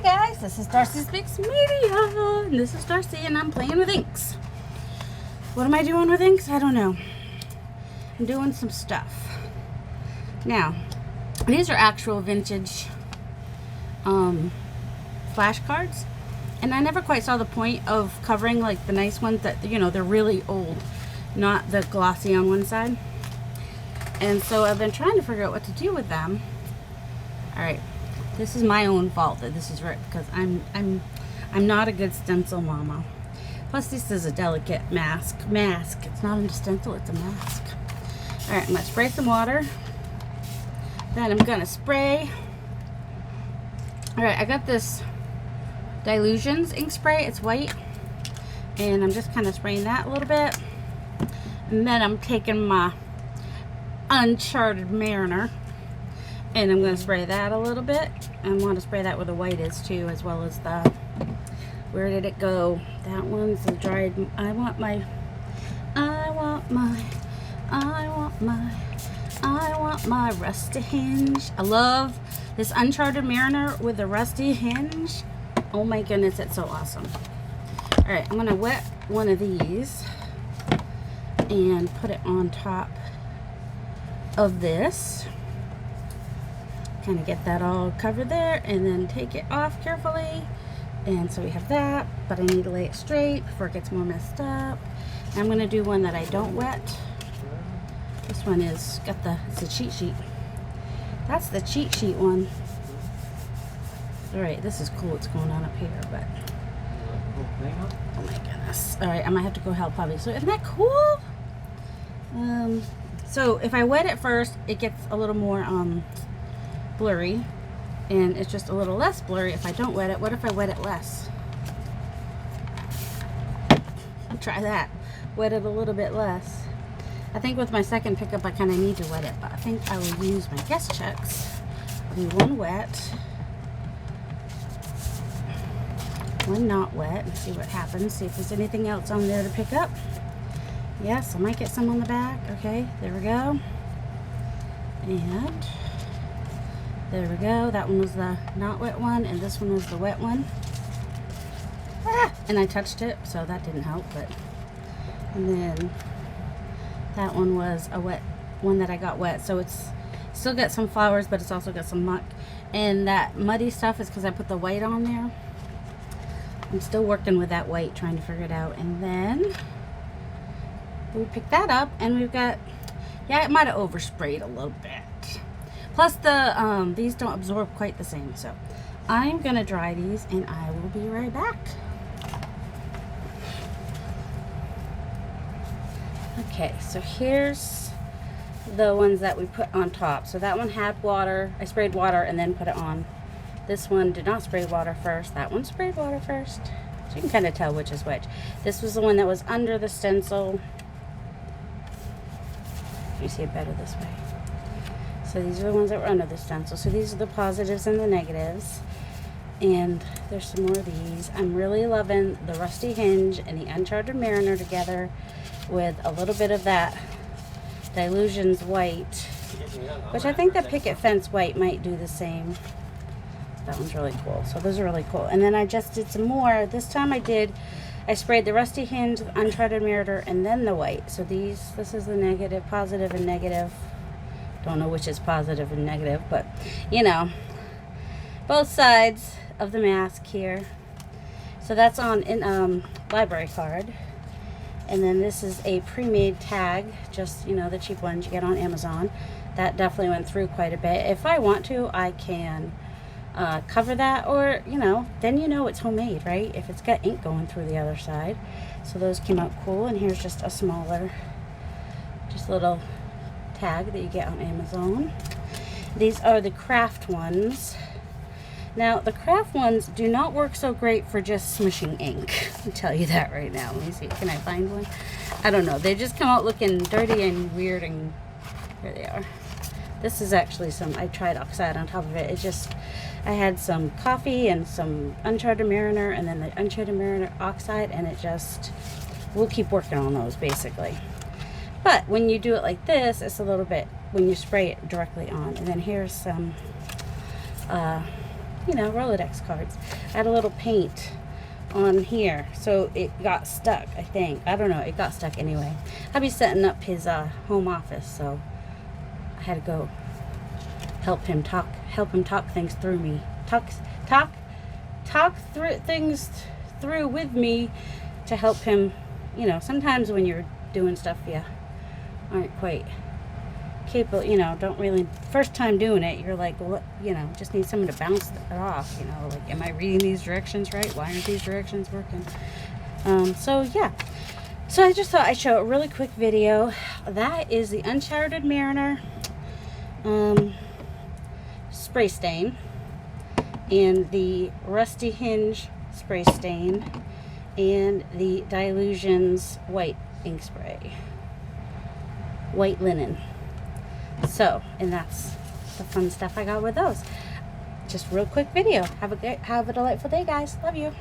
guys, this is Darcy Speaks Media, and this is Darcy, and I'm playing with inks. What am I doing with inks? I don't know. I'm doing some stuff. Now, these are actual vintage flashcards, and I never quite saw the point of covering like the nice ones that, you know, they're really old, not the glossy on one side. And so I've been trying to figure out what to do with them. All right. This is my own fault that this is ripped because I'm not a good stencil mama. Plus this is a delicate mask. It's not a stencil, it's a mask. All right, I'm gonna spray some water. Then I'm gonna spray. All right, I got this Dilutions ink spray. It's white, and I'm just kind of spraying that a little bit. And then I'm taking my Uncharted Mariner, and I'm going to spray that a little bit. I want to spray that where the white is too, as well as the, where did it go? That one's the dried, I want my rusty hinge. I love this Uncharted Mariner with the rusty hinge. Oh my goodness, it's so awesome. All right, I'm going to wet one of these and put it on top of this. Kind of get that all covered there, and then take it off carefully. And so we have that, but I need to lay it straight before it gets more messed up. And I'm going to do one that I don't wet. This one is got it's a cheat sheet. That's the cheat sheet one. All right, this is cool what's going on up here, but oh my goodness. All right, I might have to go help Hubby. So isn't that cool? So if I wet it first, it gets a little more blurry, and it's just a little less blurry if I don't wet it. What if I wet it less? Try that. Wet it a little bit less. I think with my second pickup I kind of need to wet it, but I think I will use my guess checks. I'll do one wet, one not wet, and see what happens. See if there's anything else on there to pick up. Yes, I might get some on the back. Okay, there we go. And there we go. That one was the not wet one, and this one was the wet one. And I touched it, so that didn't help. But and then that one was a wet one that I got wet, so it's still got some flowers, but it's also got some muck. And that muddy stuff is because I put the white on there. I'm still working with that white, trying to figure it out. And then we pick that up, and we've got, yeah, it might have oversprayed a little bit. Plus the these don't absorb quite the same, so I'm gonna dry these and I will be right back. Okay, so here's the ones that we put on top. So that one had water. I sprayed water and then put it on. This one did not spray water first. That one sprayed water first. So you can kind of tell which is which. This was the one that was under the stencil. You see it better this way. So these are the ones that were under the stencil. So these are the positives and the negatives. And there's some more of these. I'm really loving the Rusty Hinge and the Uncharted Mariner together with a little bit of that Dilutions white, which I think that Picket Fence white might do the same. That one's really cool. So those are really cool. And then I just did some more. This time I sprayed the Rusty Hinge, the Uncharted Mariner, and then the white. So this is the negative, positive, and negative. Don't know which is positive and negative, but you know, both sides of the mask here. So that's on in library card. And then this is a pre-made tag, just, you know, the cheap ones you get on Amazon. That definitely went through quite a bit. If I want to, I can cover that, or, you know, then you know it's homemade, right? If it's got ink going through the other side. So those came out cool. And here's just a smaller, just little tag that you get on Amazon. These are the craft ones. Now, the craft ones do not work so great for just smushing ink. I'll tell you that right now. Let me see. Can I find one? I don't know. They just come out looking dirty and weird, and here they are. This is actually I tried oxide on top of it. I had some coffee and some Uncharted Mariner, and then the Uncharted Mariner oxide, and we'll keep working on those basically. But when you do it like this, it's a little bit, when you spray it directly on. And then here's some you know, Rolodex cards. I had a little paint on here, so it got stuck, I think. I don't know, it got stuck anyway. I'll be setting up his home office, so I had to go help him talk things through me. Talk through things through with me to help him. You know, sometimes when you're doing stuff you aren't quite capable, you know, don't really, first time doing it, you're like, well, you know, just need someone to bounce it off, you know, like, am I reading these directions right? Why aren't these directions working? So yeah, so I just thought I'd show a really quick video. That is the Uncharted Mariner spray stain and the Rusty Hinge spray stain and the Dilutions white ink spray, white linen. So, and that's the fun stuff I got with those. Just real quick video. Have a delightful day, guys. Love you.